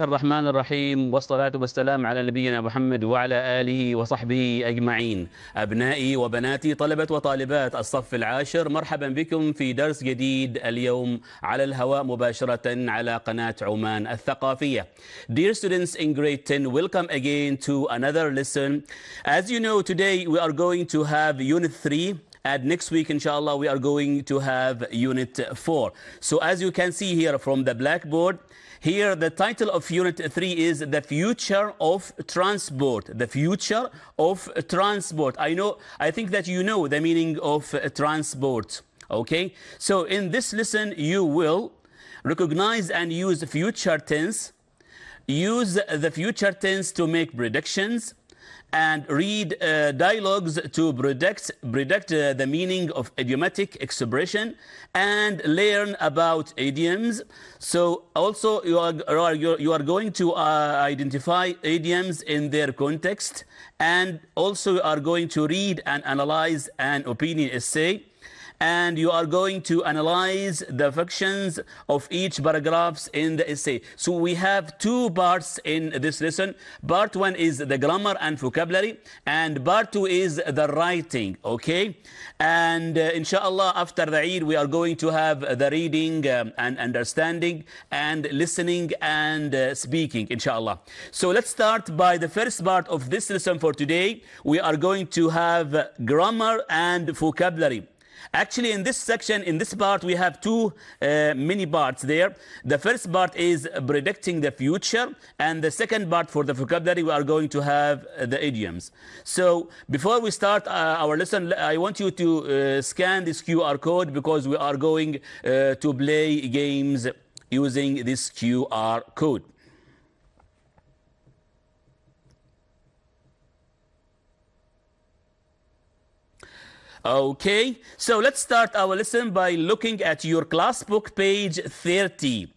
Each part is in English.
الرحمن الرحيم والصلاة والسلام على نبينا محمد وعلى آله وصحبه أجمعين. أبنائي وبناتي طلبة وطالبات الصف العاشر، مرحبا بكم في درس جديد اليوم على الهواء مباشرة على قناة عمان الثقافية. Dear students in grade 10, welcome again to another lesson. As you know, today we are going to have Unit 3. And next week, inshallah, we are going to have Unit 4. So as you can see here from the blackboard, here the title of Unit 3 is The Future of Transport. The Future of Transport. I think that you know the meaning of transport. Okay? So in this lesson, you will recognize and use future tense. Use the future tense to make predictions. And read dialogues to predict the meaning of idiomatic expression and learn about idioms. So also you are going to identify idioms in their context, and also you are going to read and analyze an opinion essay. And you are going to analyze the functions of each paragraphs in the essay. So we have two parts in this lesson. Part 1 is the grammar and vocabulary, and part 2 is the writing, okay? And inshallah, after the Eid, we are going to have the reading and understanding and listening and speaking, inshallah. So let's start by the first part of this lesson for today. We are going to have grammar and vocabulary. Actually, in this section, in this part, we have two mini parts there. The first part is predicting the future, and the second part for the vocabulary, we are going to have the idioms. So before we start our lesson, I want you to scan this QR code, because we are going to play games using this QR code. Okay, so let's start our lesson by looking at your class book, page 30.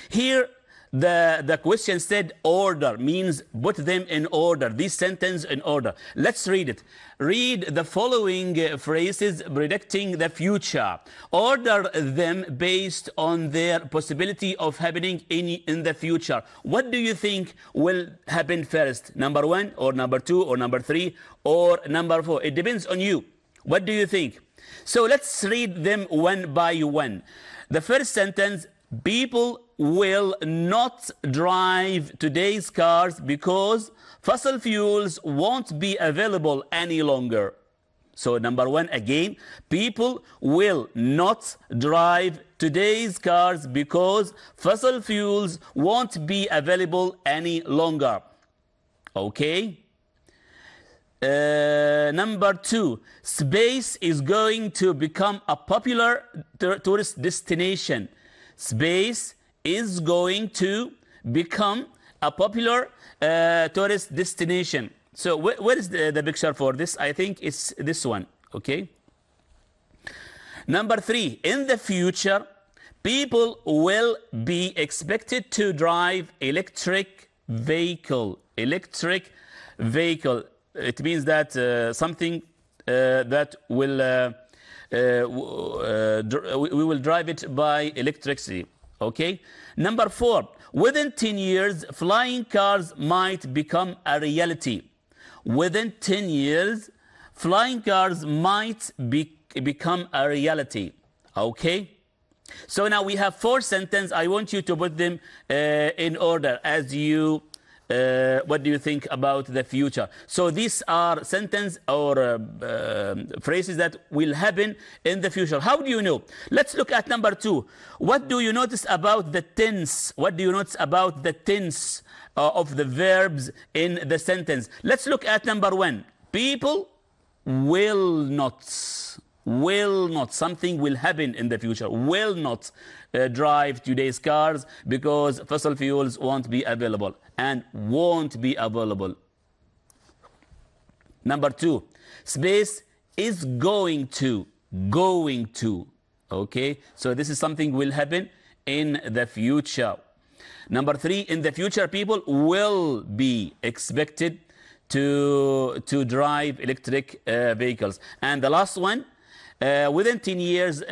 Here, the question said order, means put them in order, this sentence in order. Let's read it. Read the following phrases predicting the future. Order them based on their possibility of happening in the future. What do you think will happen first? Number 1 or number 2 or number 3 or number 4? It depends on you. What do you think? So let's read them one by one. The first sentence, people will not drive today's cars because fossil fuels won't be available any longer. So number 1 again, people will not drive today's cars because fossil fuels won't be available any longer. Okay? Number 2, space is going to become a popular tourist destination. Space is going to become a popular tourist destination. So where is the picture for this? I think it's this one, okay? Number 3, in the future, people will be expected to drive electric vehicle. Electric vehicle. It means that something that will we will drive it by electricity. Okay. Number 4, within 10 years, flying cars might become a reality. Within 10 years, flying cars might become a reality. Okay. So now we have 4 sentences. I want you to put them in order as you. What do you think about the future? So these are sentences or phrases that will happen in the future. How do you know? Let's look at number 2. What do you notice about the tense? What do you notice about the tense of the verbs in the sentence? Let's look at number 1. People will not. Something will happen in the future. Will not drive today's cars because fossil fuels won't be available and won't be available. Number 2, space is going to. Okay, so this is something will happen in the future. Number 3, in the future, people will be expected to drive electric vehicles. And the last one, within 10 years,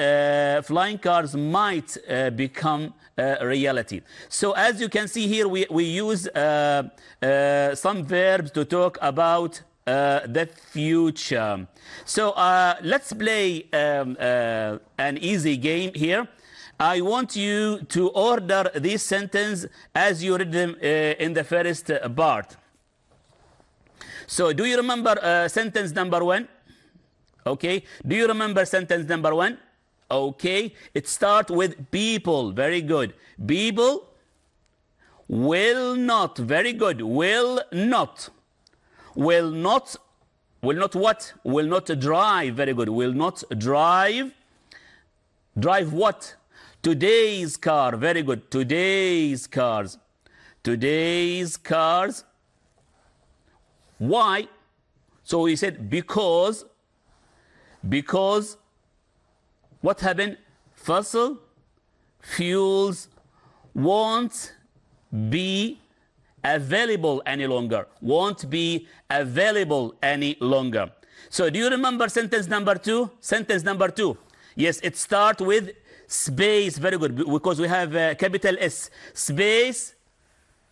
flying cars might become reality. So as you can see here, we use some verbs to talk about the future. So let's play an easy game here. I want you to order this sentence as you read them in the first part. So do you remember sentence number 1? Okay. Do you remember sentence number 1? Okay. It starts with people. Very good. People will not. Very good. Will not. Will not what? Will not drive. Very good. Will not drive. Drive what? Today's car. Very good. Today's cars. Today's cars. Why? So we said because what happened? Fossil fuels won't be available any longer. Won't be available any longer. So do you remember sentence number 2? Sentence number 2. Yes, it starts with space. Very good, because we have capital S. Space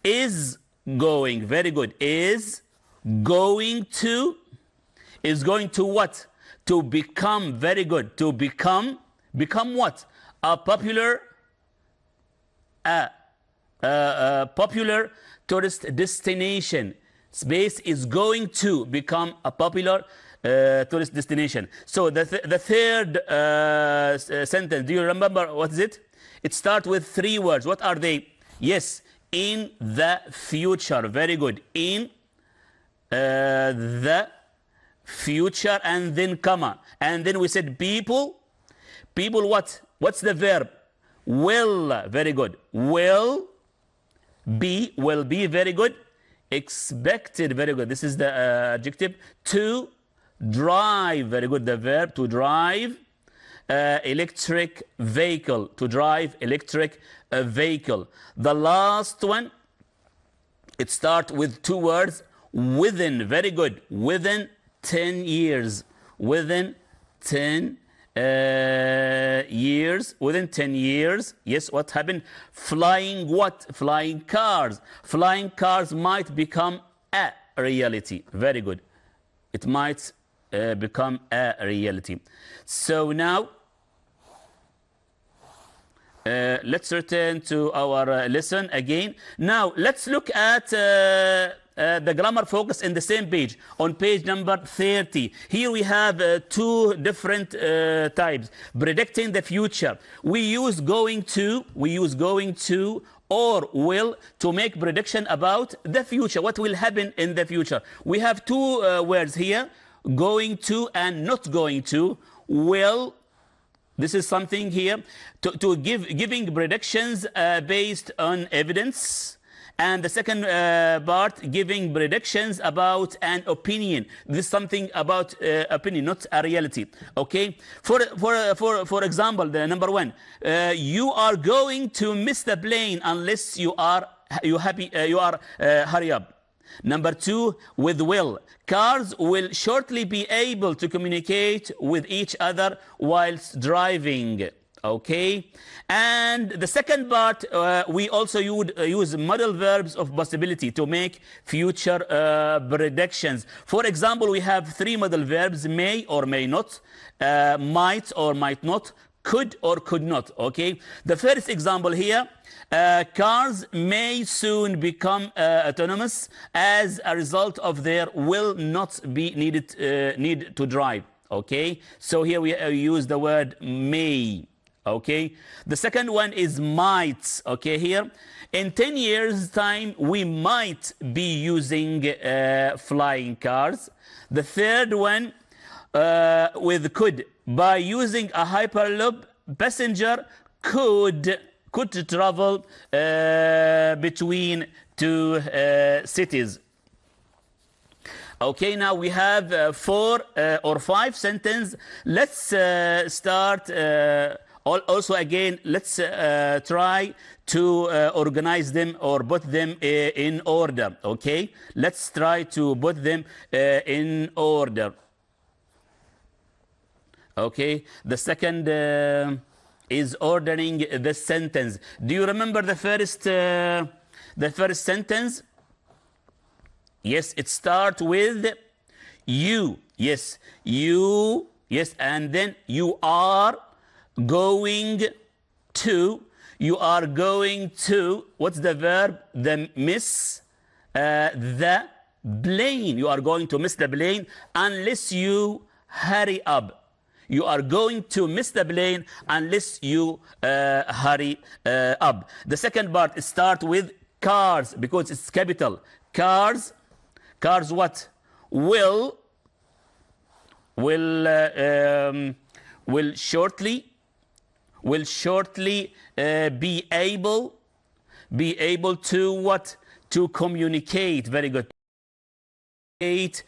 is going. Very good. Is going to what? To become. Very good. To become what? A popular popular tourist destination. Space is going to become a popular tourist destination. So the third sentence, do you remember what is it? It starts with 3 words. What are they? Yes, in the future. Very good. In the future, and then comma, and then we said people what? What's the verb? Will. Very good. Will be. Very good. Expected. Very good. This is the adjective. To drive. Very good. The verb to drive. Electric vehicle. To drive electric vehicle. The last one, it starts with 2 words. Within. Very good. Within 10 years. Within 10 years. Within 10 years. Yes, what happened? Flying what? Flying cars. Flying cars might become a reality. Very good. It might become a reality. So now let's return to our lesson again. Now let's look at the grammar focus in the same page, on page number 30. Here we have 2 different types. Predicting the future. We use going to or will to make prediction about the future. What will happen in the future? We have 2 words here, going to and not going to. Will. This is something here to giving predictions based on evidence. And the second part, giving predictions about an opinion. This is something about opinion, not a reality. Okay. For example, the number 1, you are going to miss the plane unless you hurry up. Number 2, with will. Cars will shortly be able to communicate with each other whilst driving. Okay. And the second part, we also use modal verbs of possibility to make future predictions. For example, we have 3 modal verbs: may or may not, might or might not, could or could not. Okay. The first example here, cars may soon become autonomous as a result of their will not be need to drive. Okay. So here we use the word may. Okay. The second one is might. Okay. Here, in 10 years time, we might be using flying cars. The third one, with could. By using a hyperloop, passenger could travel between 2 cities. Okay, now we have 4 or 5 sentences. Let's start. Also, again, let's try to organize them or put them in order. Okay, let's try to put them in order. Okay, the second is ordering the sentence. Do you remember the first sentence? Yes, it starts with you. Yes, you. Yes, and then you are going to. You are going to. What's the verb? The miss the plane. You are going to miss the plane unless you hurry up. You are going to miss the plane unless you hurry up. The second part starts with cars because it's capital. Cars. Cars what? Will shortly be able to what? To communicate. Very good. With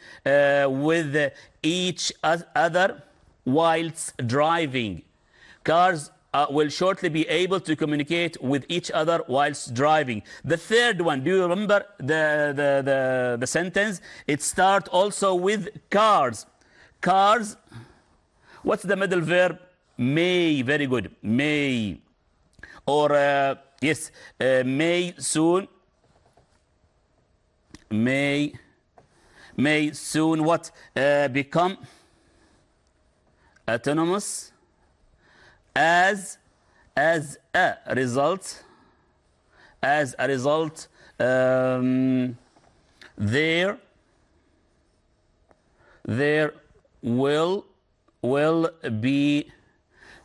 each other whilst driving. Cars will shortly be able to communicate with each other whilst driving. The third one, do you remember the sentence? It starts also with cars. Cars, what's the middle verb? May, very good, may. Or, yes, may soon. May soon what? Become autonomous as a result there will be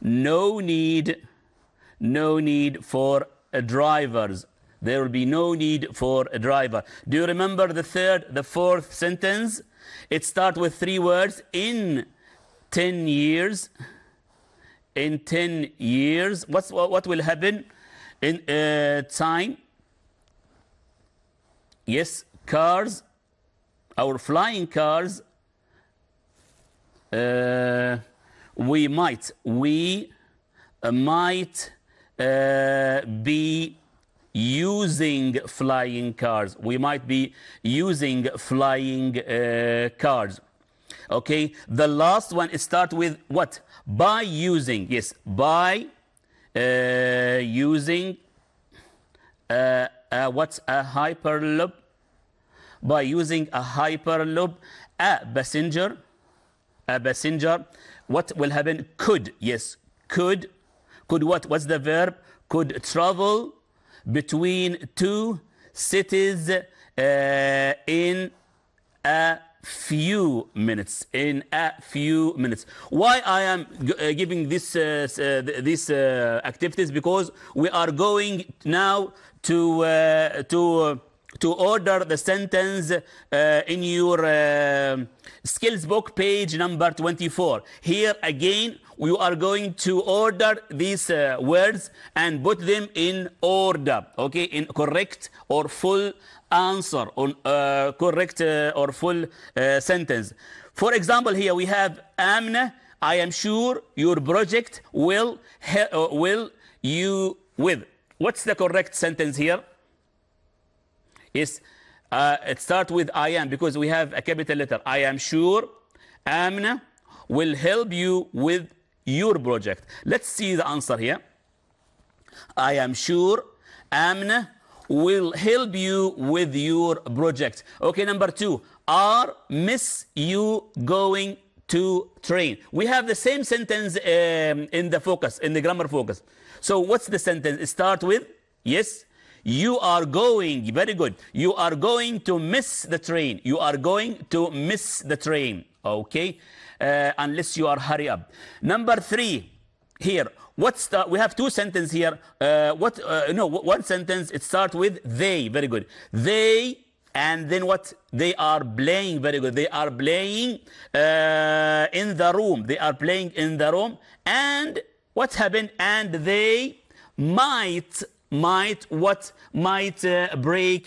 no need for drivers. There will be no need for a driver. Do you remember the fourth sentence? It starts with 3 words. In 10 years. In 10 years. What will happen in time? Yes, cars, our flying cars, we might be using flying cars. We might be using flying cars. Okay, the last one starts with what? By using. Yes, by using what's a hyperloop? By using a hyperloop, a passenger. What will happen? Could. Yes, could what? What's the verb? Could travel between 2 cities in a few minutes. Why I am giving these activities? Because we are going now to order the sentence in your skills book, page number 24. Here again we are going to order these words and put them in order, okay, in correct or full answer, on correct or full sentence. For example, here we have Amna, I am sure your project will you with. What's the correct sentence here? Yes, it starts with I am, because we have a capital letter. I am sure Amna will help you with your project. Let's see the answer here. I am sure Amna will help you with your project. Okay, number 2. Are miss you going to train? We have the same sentence in the focus, in the grammar focus. So what's the sentence? It starts with, yes, you are going, very good. You are going to miss the train. You are going to miss the train. Okay, unless you are hurry up. Number 3 here. We have 2 sentences here. One sentence, it starts with they. Very good. They, and then what? They are playing. Very good. They are playing in the room. They are playing in the room. And what happened? And they might break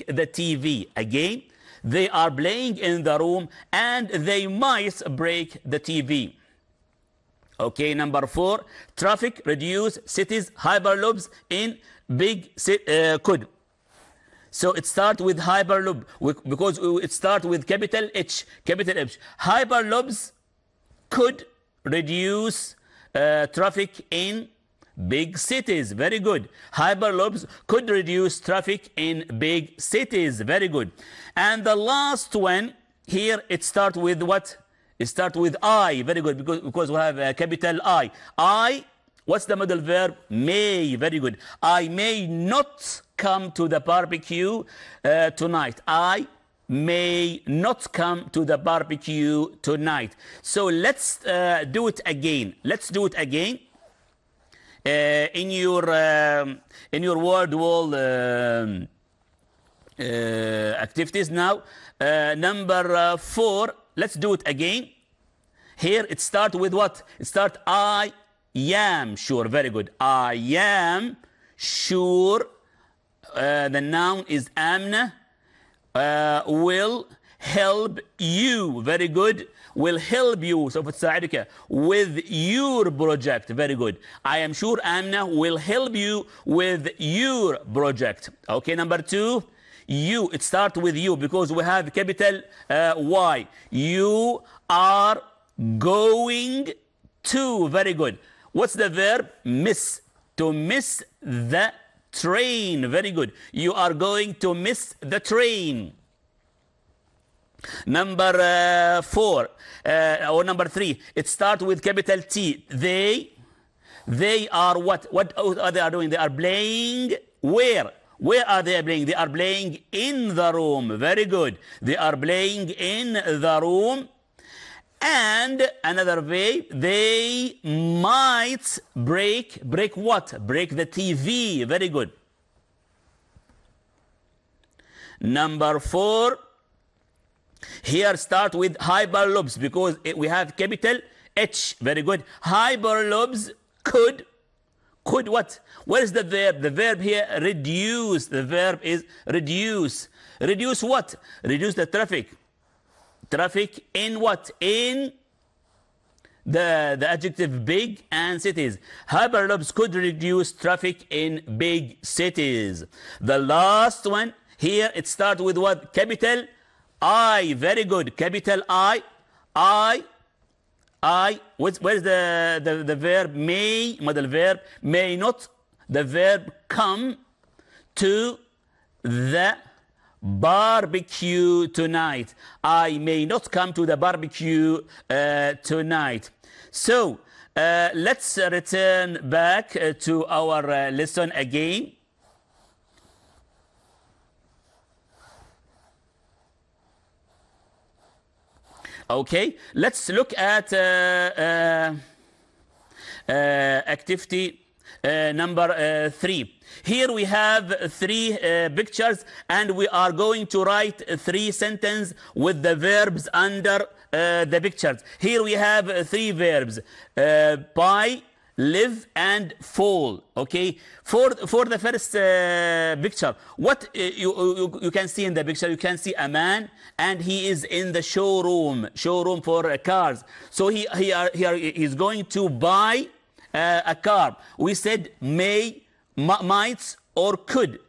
the TV. Again, they are playing in the room and they might break the TV. Okay, number 4, traffic reduce cities hyperloops in big could. So it starts with hyperloop because it starts with capital H. Hyperloops could reduce traffic in big cities. Very good. Hyperloops could reduce traffic in big cities. Very good. And the last one here, it starts with what? It starts with I. Very good, because we have a capital I. I, what's the modal verb? May. Very good. I may not come to the barbecue tonight. I may not come to the barbecue tonight. So let's do it again. Let's do it again. In your word wall activities now. Number 4. Let's do it again. Here it starts with what? It starts I am sure. Very good. I am sure. The noun is amna. Will help you. Very good. Will help you. سوف تساعدك with your project. Very good. I am sure Amna will help you with your project. Okay, number 2. You. It starts with you because we have capital Y. You are going to. Very good. What's the verb? Miss. To miss the train. Very good. You are going to miss the train. Number 4 or number 3. It starts with capital T. They are what? What are they doing? They are playing where? Where are they playing? They are playing in the room. Very good. They are playing in the room. And another way, they might break what? Break the TV. Very good. Number 4. Here start with hyperloops because we have capital H. Very good. Hyperloops could what? Where is the verb? The verb here, reduce. The verb is reduce. Reduce what? Reduce the traffic. Traffic in what? In the adjective big and cities. Hyperloops could reduce traffic in big cities. The last one, here it starts with what? Capital I. Very good. Capital I. Where's the verb? May. Modal verb. May not. The verb come to the barbecue tonight. I may not come to the barbecue tonight. So let's return back to our lesson again. Okay, let's look at activity number 3. Here we have 3 pictures and we are going to write 3 sentences with the verbs under the pictures. Here we have 3 verbs, buy, live and fall. Okay, for the first picture, what you can see in the picture, you can see a man and he is in the showroom for cars. So he is going to buy a car. We said may, might or could.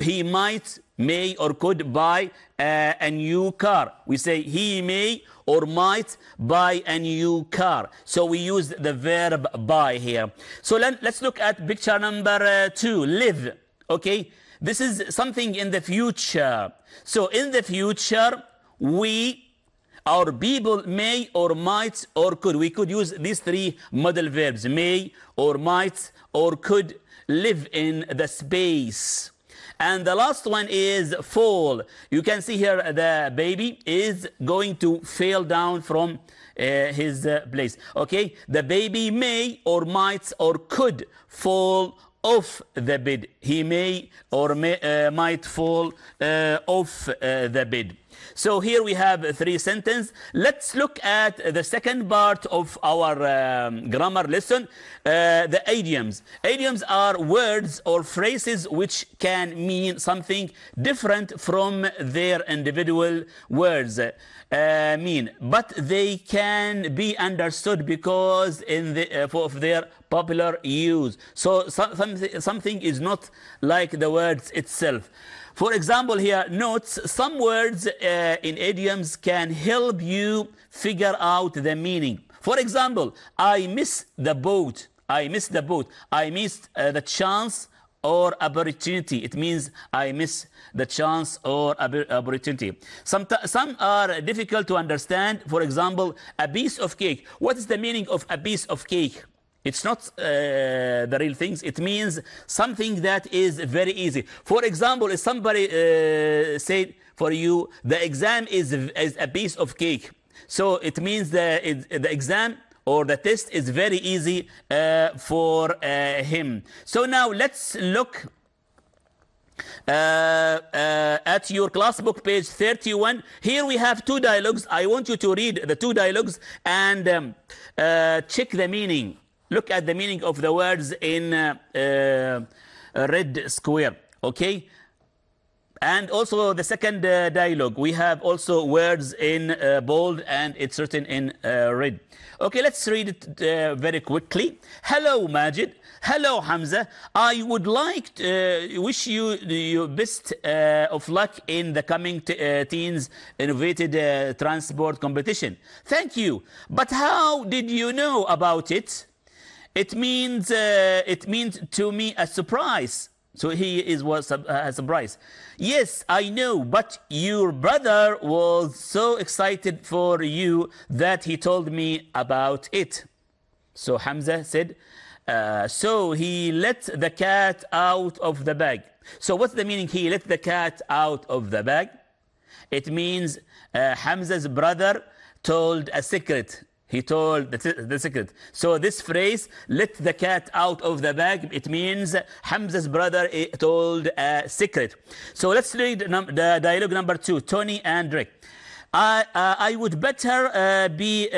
He might, may or could buy a new car. We say he may or might buy a new car. So we use the verb buy here. So let's look at picture number 2, live. Okay, this is something in the future. So in the future, our people may or might or could. We could use these 3 modal verbs, may or might or could, live in the space. And the last one is fall. You can see here the baby is going to fall down from his place. Okay, the baby may or might or could fall off the bed. He may or might fall off the bed. So here we have 3 sentences. Let's look at the second part of our grammar lesson, the idioms. Idioms are words or phrases which can mean something different from their individual words but they can be understood because of their popular use. So something is not like the words itself. For example, here, notes some words in idioms can help you figure out the meaning. For example, I miss the boat. I miss the boat. I missed the chance or opportunity. It means I miss the chance or opportunity. Some are difficult to understand. For example, a piece of cake. What is the meaning of a piece of cake? It's not the real things. It means something that is very easy. For example, if somebody said for you, the exam is a piece of cake. So it means the exam or the test is very easy for him. So now let's look at your class book, page 31. Here we have two dialogues. I want you to read the two dialogues and check the meaning. Look at the meaning of the words in red square, okay? And also the second dialogue, we have also words in bold and it's written in red. Okay, let's read it very quickly. Hello, Majid. Hello, Hamza. I would like to wish you your best of luck in the coming teens innovative transport competition. Thank you. But how did you know about it? It means to me a surprise. So he was a surprise. Yes, I know, but your brother was so excited for you that he told me about it. So Hamza said, so he let the cat out of the bag. So what's the meaning? He let the cat out of the bag. It means Hamza's brother told a secret. He told the secret. So this phrase, let the cat out of the bag, it means Hamza's brother told a secret. So let's read the dialogue number 2, Tony and Rick. I would better be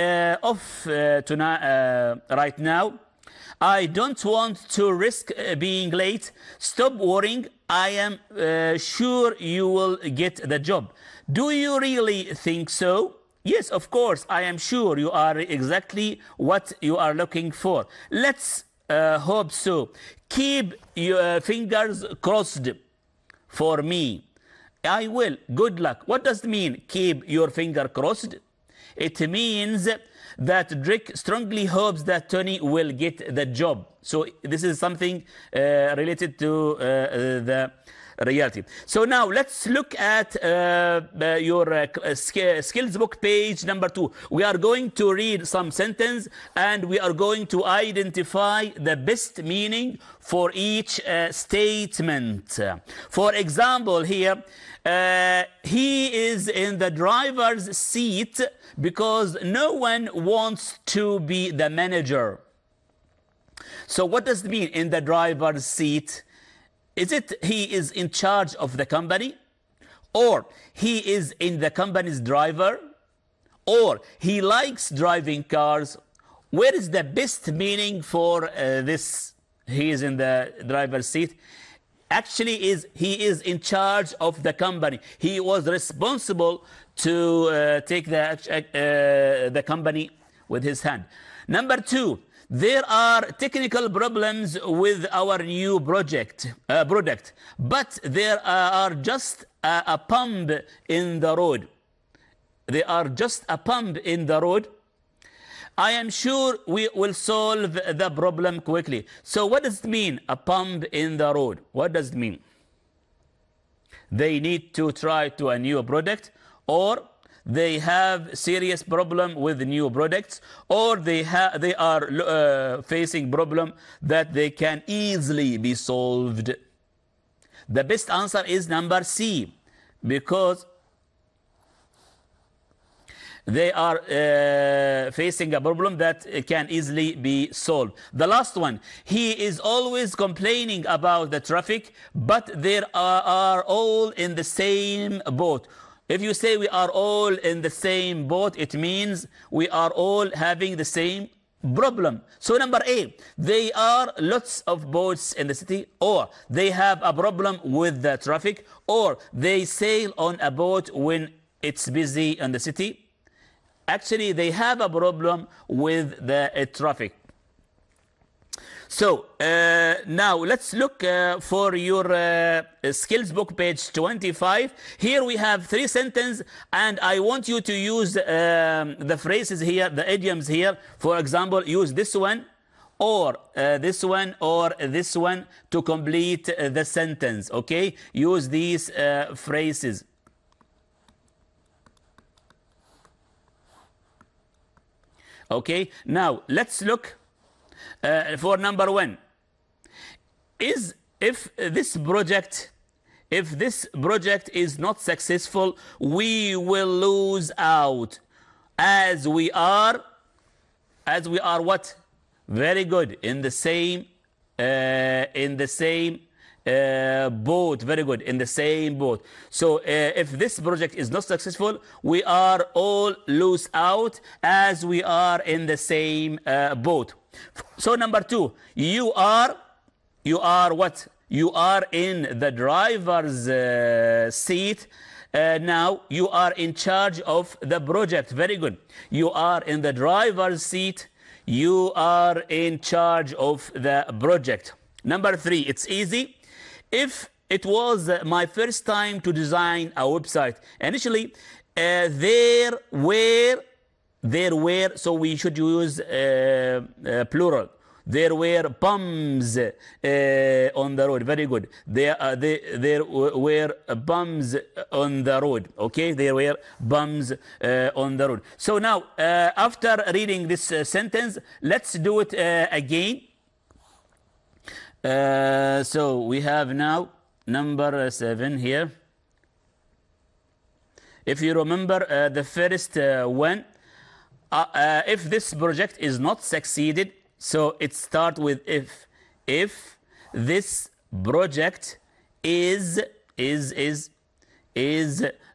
off tonight, right now. I don't want to risk being late. Stop worrying. I am sure you will get the job. Do you really think so? Yes, of course, I am sure you are exactly what you are looking for. Let's hope so. Keep your fingers crossed for me. I will. Good luck. What does it mean, keep your finger crossed? It means that Rick strongly hopes that Tony will get the job. So this is something related to the reality. So now let's look at your skills book, page number 2. We are going to read some sentence and we are going to identify the best meaning for each statement. For example, here he is in the driver's seat because no one wants to be the manager. So what does it mean, in the driver's seat? Is it he is in charge of the company? Or he is in the company's driver? Or he likes driving cars? Where is the best meaning for this? He is in the driver's seat. Actually, he is in charge of the company. He was responsible to take the company with his hand. Number 2. There are technical problems with our new product, but there are just a pump in the road. They are just a pump in the road. I am sure we will solve the problem quickly. So what does it mean, a pump in the road? What does it mean? They need to try to a new product, or they have serious problem with new products, or they are facing problem that they can easily be solved. The best answer is number C, because they are facing a problem that can easily be solved. The last one, he is always complaining about the traffic, but they are all in the same boat. If you say we are all in the same boat, it means we are all having the same problem. So number A, they are lots of boats in the city, or they have a problem with the traffic, or they sail on a boat when it's busy in the city. Actually, they have a problem with the traffic. So now let's look for your skills book, page 25. Here we have 3 sentences, and I want you to use the phrases here, the idioms here. For example, use this one, or this one, or this one to complete the sentence. Okay, use these phrases. Okay, now let's look for number 1. If this project is not successful, we will lose out, as we are what? Very good. In the same boat. Very good. In the same boat. So if this project is not successful, we are all lose out, as we are in the same boat. So number 2, you are what? You are in the driver's seat. Now you are in charge of the project. Very good. You are in the driver's seat. You are in charge of the project. Number 3, it's easy. If it was my first time to design a website, initially there were, so we should use plural. There were bumps on the road. Very good. There were bumps on the road. Okay, there were bumps on the road. So now, after reading this sentence, let's do it again. So we have now number 7 here. If you remember the first one, if this project is not succeeded, so it starts with if. If this project is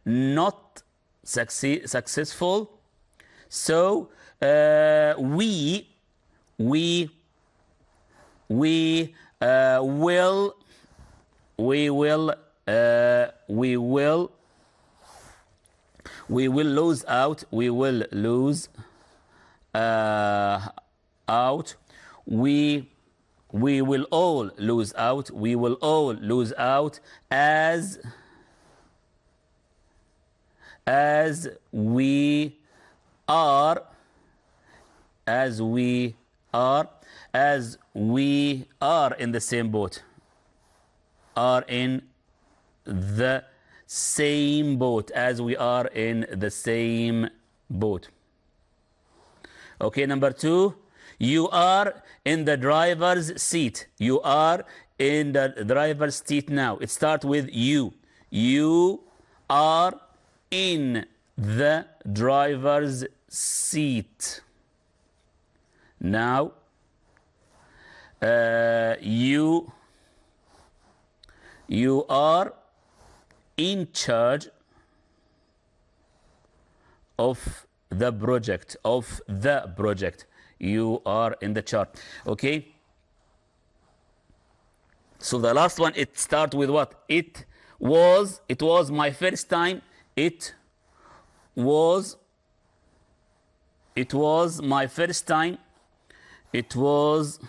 not successful, so we will lose out. We will lose out. We will all lose out. We will all lose out, as we are in the same boat. Are in the same boat, as we are in the same boat. Okay, number 2, you are in the driver's seat. You are in the driver's seat now. It starts with you. You are in the driver's seat. Now, you are in charge of the project. You are in the chart. Okay, so the last one, it starts with what? It was my first time. It was my first time. It was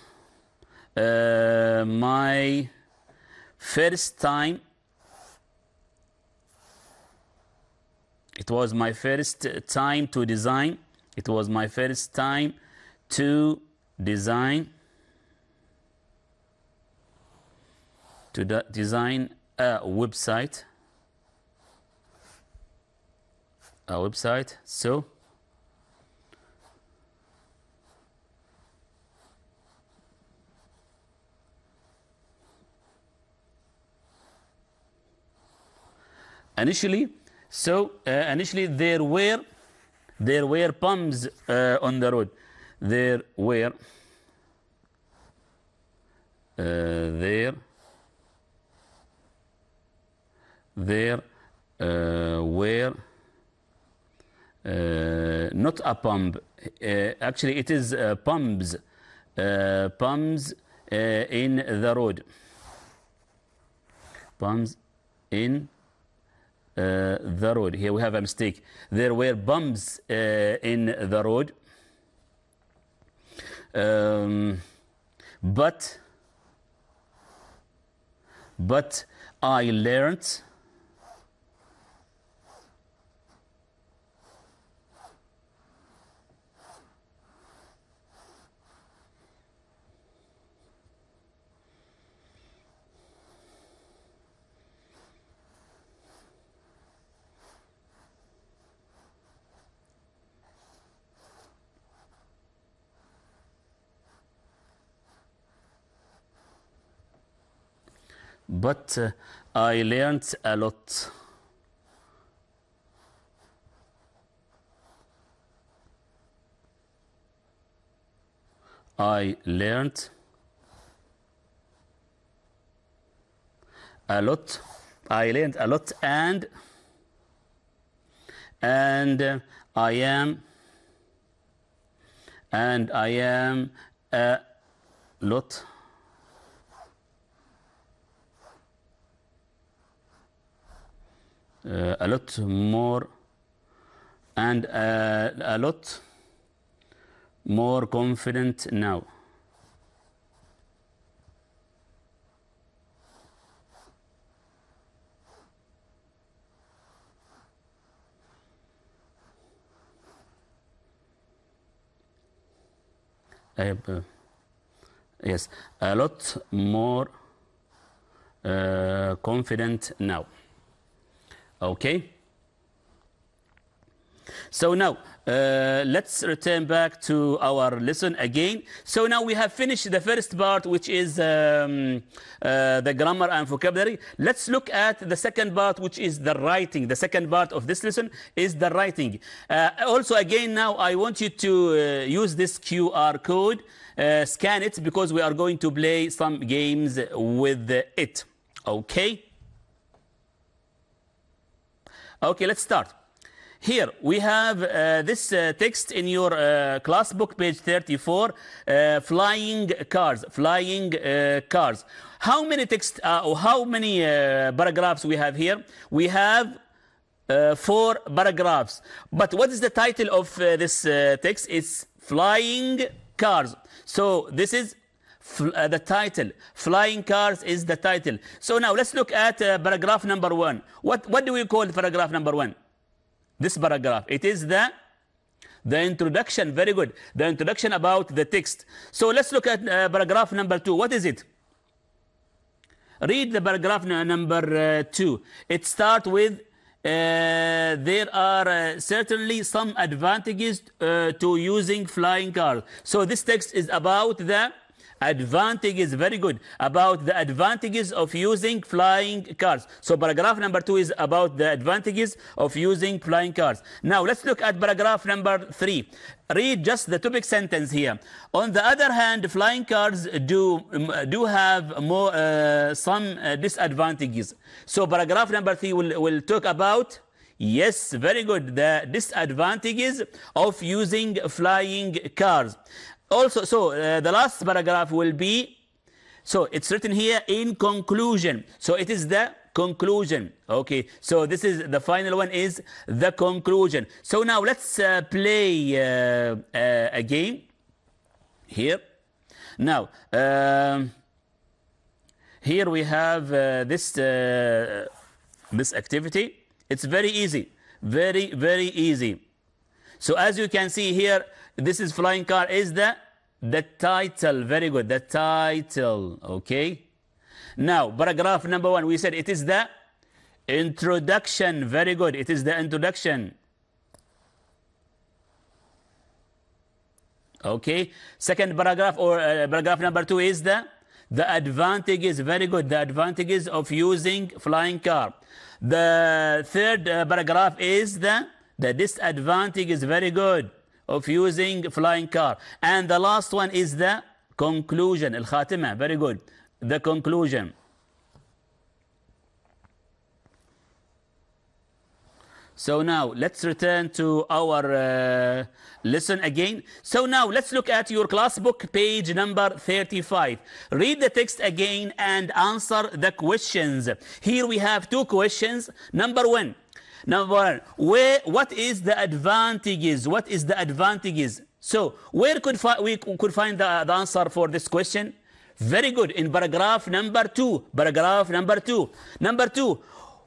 my first time. It was my first time to design. It was my first time to design. Design a website. So initially there were bumps on the road. There were not a pump. Actually, it is pumps. Pumps in the road. Bumps in the road. Here we have a mistake. There were bumps in the road. but I learned a lot. I learned a lot. I learned a lot, and I am a lot more, and a lot more confident now. Yes, a lot more confident now. Okay. So now let's return back to our lesson again. So now we have finished the first part, which is the grammar and vocabulary. Let's look at the second part, which is the writing. The second part of this lesson is the writing. Also, again, now I want you to use this QR code, scan it, because we are going to play some games with it. Okay? Okay, let's start. Here we have this text in your class book, page 34, flying cars, flying cars. How many text or how many paragraphs we have here? We have 4 paragraphs. But what is the title of this text? It's flying cars. So this is the title. Flying cars is the title. So now let's look at paragraph number 1. What do we call paragraph number 1? This paragraph, it is the introduction. Very good. The introduction about the text. So let's look at paragraph number 2. What is it? Read the paragraph number 2. It starts with there are certainly some advantages to using flying cars. So this text is about the advantages. Very good. About the advantages of using flying cars. So paragraph number 2 is about the advantages of using flying cars. Now let's look at paragraph number 3. Read just the topic sentence here. On the other hand, flying cars do have more some disadvantages. So paragraph number 3 will talk about, yes, very good, the disadvantages of using flying cars. Also, so the last paragraph will be, so it's written here in conclusion. So it is the conclusion. Okay, so this is the final one, is the conclusion. So now let's play a game here. Now, here we have this activity. It's very easy, very, very easy. So as you can see here, this is flying car is the title. Very good, the title. Okay. Now, paragraph number 1, we said it is the introduction. Very good, it is the introduction. Okay. Second paragraph, or paragraph number 2, is the advantages. Very good, the advantages of using flying car. The third paragraph is the disadvantages. Very good, of using flying car. And the last one is the conclusion, al-khatima. Very good, the conclusion. So now let's return to our lesson again. So now let's look at your class book, page number 35. Read the text again and answer the questions. Here we have 2 questions. Number 1, what is the advantages? What is the advantages? So where we could find the answer for this question? Very good. In paragraph number 2. Paragraph number 2. Number 2.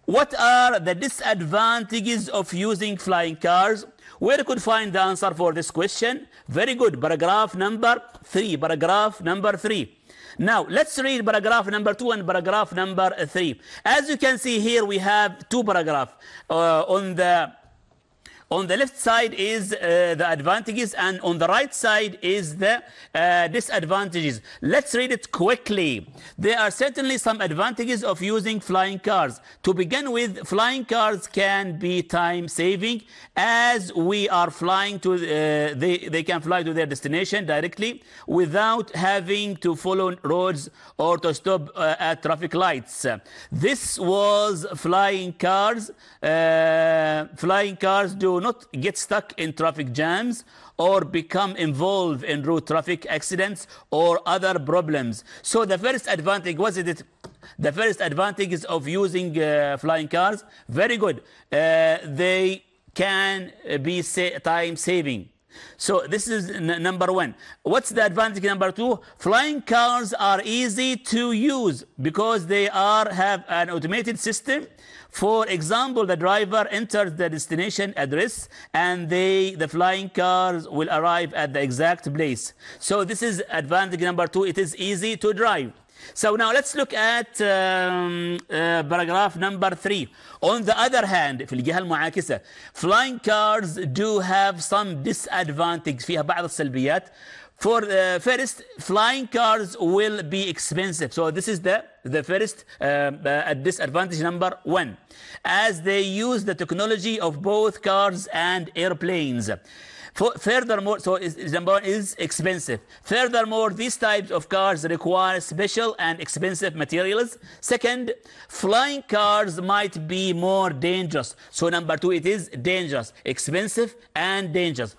What are the disadvantages of using flying cars? Where could find the answer for this question? Very good. Paragraph number 3. Paragraph number 3. Now, let's read paragraph number 2 and paragraph number 3. As you can see here, we have two paragraphs. On the left side is the advantages, and on the right side is the disadvantages. Let's read it quickly. There are certainly some advantages of using flying cars. To begin with, flying cars can be time saving, as we are flying to they can fly to their destination directly without having to follow roads or to stop at traffic lights. This was flying cars. Flying cars do not get stuck in traffic jams or become involved in road traffic accidents or other problems. So the first advantage, was it? The first advantage is of using flying cars. Very good. They can be time saving. So this is number 1. What's the advantage number 2? Flying cars are easy to use because they have an automated system. For example, the driver enters the destination address and the flying cars will arrive at the exact place. So this is advantage number 2. It is easy to drive. So now let's look at paragraph number 3. On the other hand, في الجهة المعاكسة, flying cars do have some disadvantages. فيها بعض السلبيات. For first, flying cars will be expensive. So this is the first disadvantage number 1, as they use the technology of both cars and airplanes. Furthermore, so number 1 is expensive. Furthermore, these types of cars require special and expensive materials. Second, flying cars might be more dangerous. So number 2, it is dangerous, expensive, and dangerous.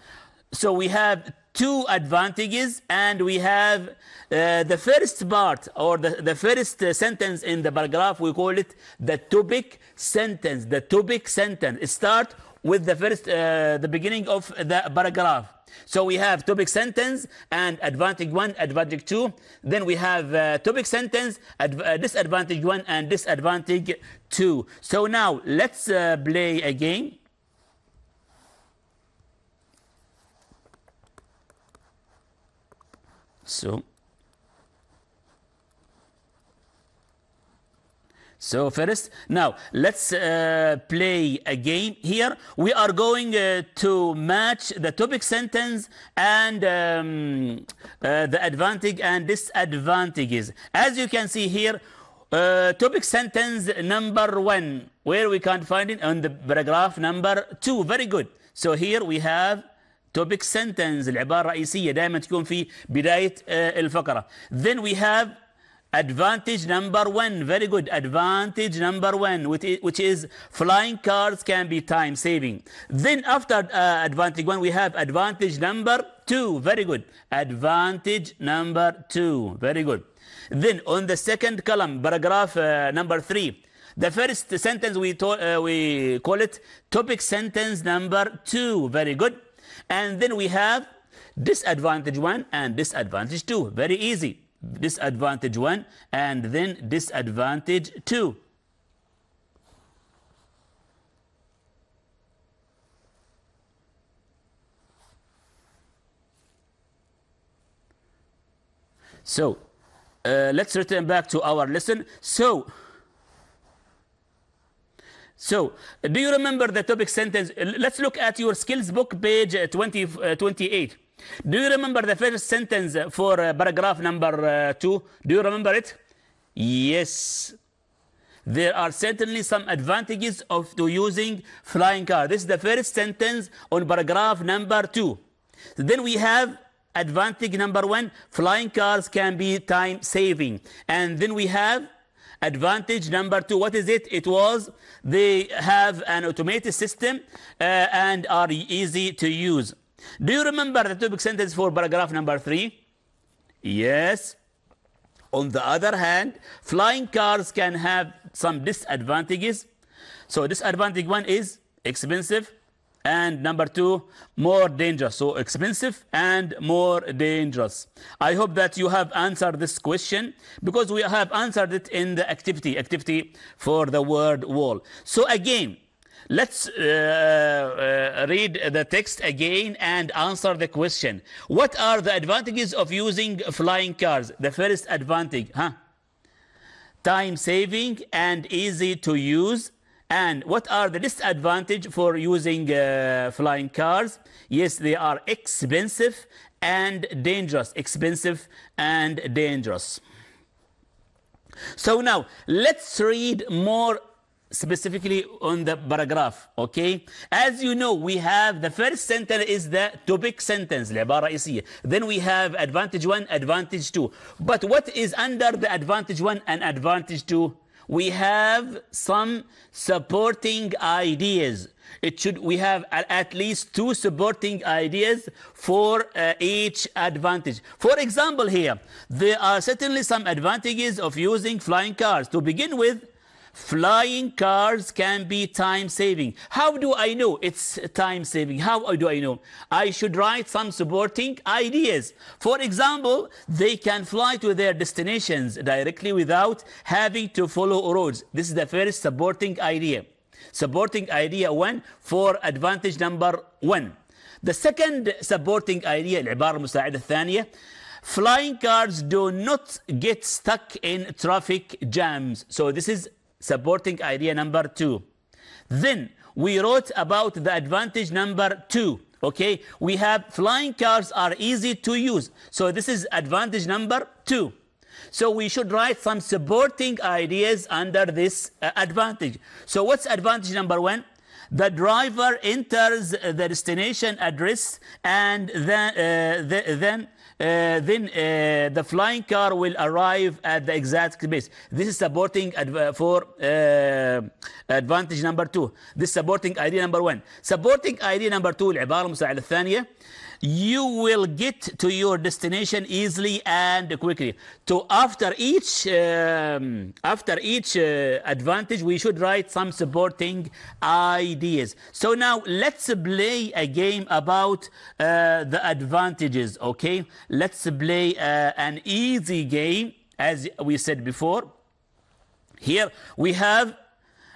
So we have two advantages, and we have the first part, or the first sentence in the paragraph, we call it the topic sentence. The topic sentence. It starts with the first, the beginning of the paragraph. So we have topic sentence and advantage 1, advantage 2. Then we have topic sentence, disadvantage 1 and disadvantage 2. So now let's play again. So first, now let's play a game here. We are going to match the topic sentence and the advantage and disadvantages. As you can see here, topic sentence number 1, where we can't find it on the paragraph number 2. Very good. So here we have topic sentence. العبارة الرئيسية دائما تكون في بداية الفقرة. Then we have advantage number 1. Very good. Advantage number 1, which is flying cars can be time saving. Then after advantage 1, we have advantage number 2. Very good. Advantage number 2. Very good. Then on the second column, paragraph number 3, the first sentence we call it topic sentence number 2. Very good. And then we have disadvantage 1 and disadvantage 2. Very easy. Disadvantage 1 and then disadvantage 2. So let's return back to our lesson. So do you remember the topic sentence? Let's look at your skills book, page 28. Do you remember the first sentence for paragraph number 2? Do you remember it? Yes. There are certainly some advantages of using flying car. This is the first sentence on paragraph number 2. Then we have advantage number 1, flying cars can be time saving. And then we have advantage number 2. What is it? It was they have an automated system and are easy to use. Do you remember the topic sentence for paragraph number 3? Yes. On the other hand, flying cars can have some disadvantages. So disadvantage 1 is expensive and number 2, more dangerous. So expensive and more dangerous. I hope that you have answered this question because we have answered it in the activity for the word wall. So again, let's read the text again and answer the question. What are the advantages of using flying cars? The first advantage, time saving and easy to use. And what are the disadvantages for using flying cars? Yes, they are expensive and dangerous. Expensive and dangerous. So now let's read more specifically on the paragraph. Okay, as you know, we have the first sentence is the topic sentence, العبارة الرئيسية. Then we have advantage 1, advantage 2. But what is under the advantage 1 and advantage 2? We have some supporting ideas. We have at least 2 supporting ideas for each advantage. For example, here there are certainly some advantages of using flying cars. To begin with, flying cars can be time saving. How do I know it's time saving? How do I know? I should write some supporting ideas. For example, they can fly to their destinations directly without having to follow roads. This is the first supporting idea. Supporting idea 1 for advantage number 1. The second supporting idea, العبارة المساعدة الثانية, flying cars do not get stuck in traffic jams. So this is supporting idea number 2. Then we wrote about the advantage number 2. Okay, we have flying cars are easy to use. So this is advantage number 2. So we should write some supporting ideas under this advantage. So what's advantage number 1? The driver enters the destination address and then the flying car will arrive at the exact place. This is supporting for advantage number 2. This supporting idea number 1. Supporting idea number 2, العبارة المساعدة الثانية, you will get to your destination easily and quickly. So after each advantage, we should write some supporting ideas. So now let's play a game about the advantages. Okay, let's play an easy game, as we said before. Here we have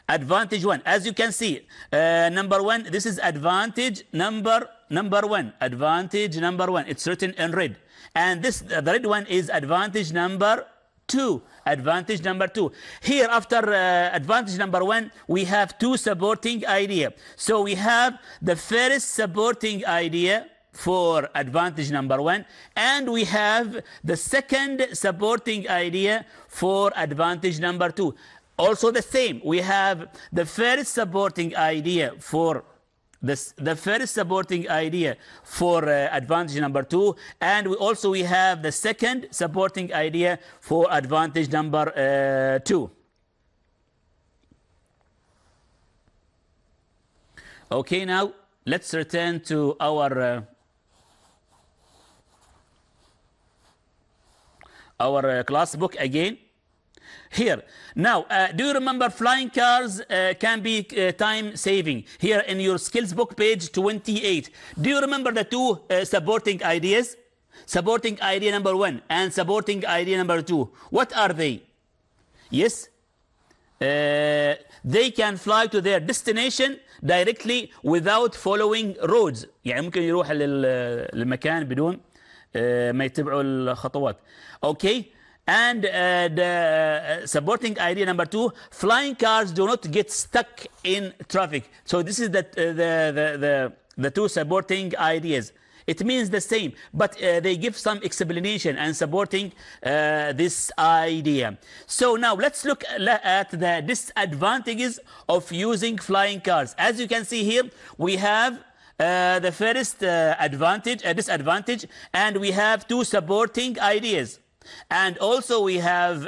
advantage 1. As you can see, number 1, this is advantage number 1. Advantage number 1. It's written in red. And this, the red one, is advantage number 2. Advantage number 2. Here, after advantage number 1, we have 2 supporting idea. So we have the first supporting idea for advantage number 1, and we have the second supporting idea for advantage number 2. Also the same, we have the first supporting idea for the first supporting idea for advantage number 2, and we have the second supporting idea for advantage number 2. Okay, now let's return to our class book again. Here, now, do you remember flying cars can be time saving? Here in your skills book, page 28. Do you remember the 2 supporting ideas? Supporting idea number 1 and supporting idea number 2. What are they? Yes? They can fly to their destination directly without following roads. يعني ممكن يروح للمكان بدون ما يتبعوا الخطوات. Okay? And the supporting idea number 2, flying cars do not get stuck in traffic. So this is the 2 supporting ideas. It means the same, but they give some explanation and supporting this idea. So now let's look at the disadvantages of using flying cars. As you can see here, we have the first disadvantage, and we have 2 supporting ideas. And also we have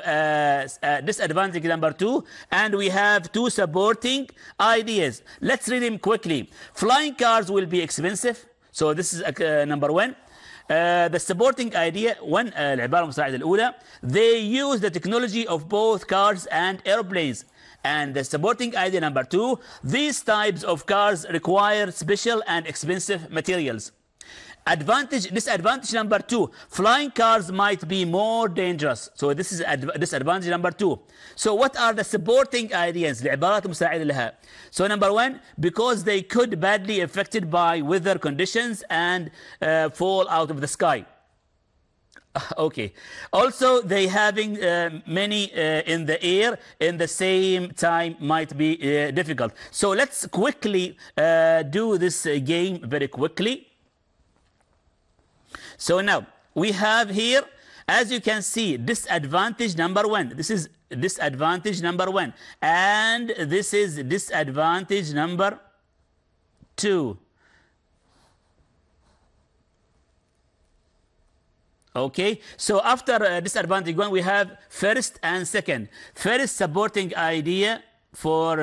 disadvantage number 2, and we have 2 supporting ideas. Let's read them quickly. Flying cars will be expensive. So this is number 1. the supporting idea when العبارة المساعدة الأولى they use the technology of both cars and airplanes. And the supporting idea number 2, these types of cars require special and expensive materials. Disadvantage number 2, flying cars might be more dangerous. So this is disadvantage number 2. So what are the supporting ideas? العبارات المساعدة لها. So number 1, because they could badly affected by weather conditions and fall out of the sky. Okay. Also, they having many in the air in the same time might be difficult. So let's quickly do this game very quickly. So now we have here, as you can see, disadvantage number 1. This is disadvantage number 1, and this is disadvantage number 2. Okay, so after disadvantage 1, we have first and second. First supporting idea for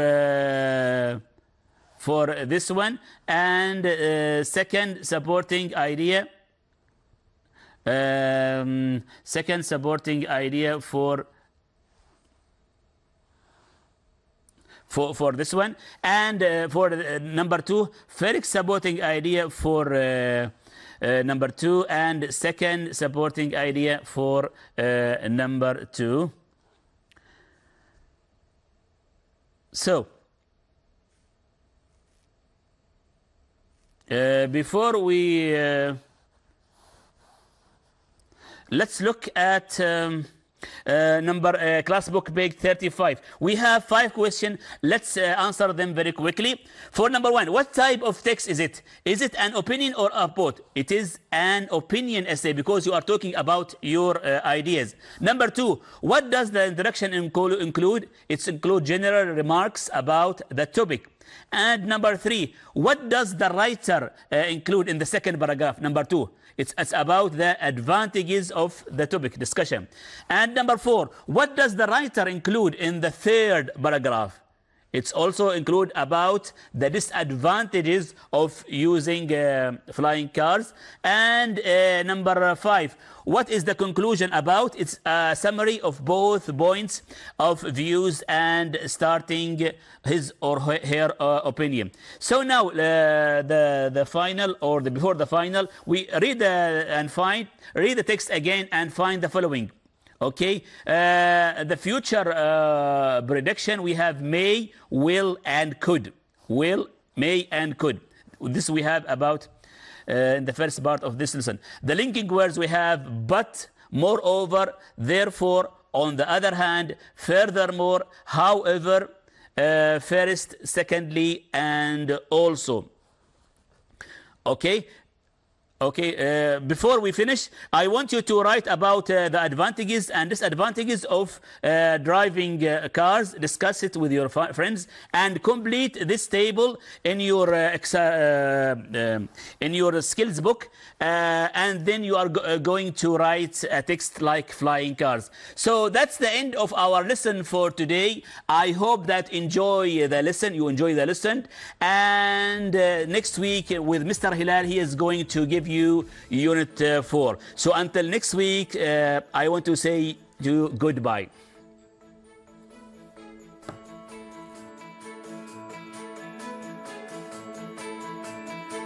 this one, and second supporting idea. Second supporting idea for this one, and for number 2, first supporting idea for number 2, and second supporting idea for number 2. So before we let's look at class book page 35. We have 5 questions. Let's answer them very quickly. For number 1, what type of text is it? Is it an opinion or a report? It is an opinion essay because you are talking about your ideas. Number 2, what does the introduction include? It includes general remarks about the topic. And number 3, what does the writer include in the second paragraph? Number 2, it's about the advantages of the topic discussion. And number 4, what does the writer include in the third paragraph? It's also include about the disadvantages of using flying cars. And number 5, what is the conclusion about? It's a summary of both points of views and starting his or her opinion. So now the final, or before the final, we read the text again and find the following. Okay, the future prediction, we have may, will, and could. Will, may, and could. This we have about in the first part of this lesson. The linking words we have but, moreover, therefore, on the other hand, furthermore, however, first, secondly, and also. Okay. Okay, before we finish, I want you to write about the advantages and disadvantages of driving cars. Discuss it with your friends and complete this table in your skills book. And then you are going to write a text like flying cars. So that's the end of our lesson for today. I hope that you enjoy the lesson. And next week with Mr. Hilal, he is going to give you unit 4. So until next week, I want to say to you goodbye.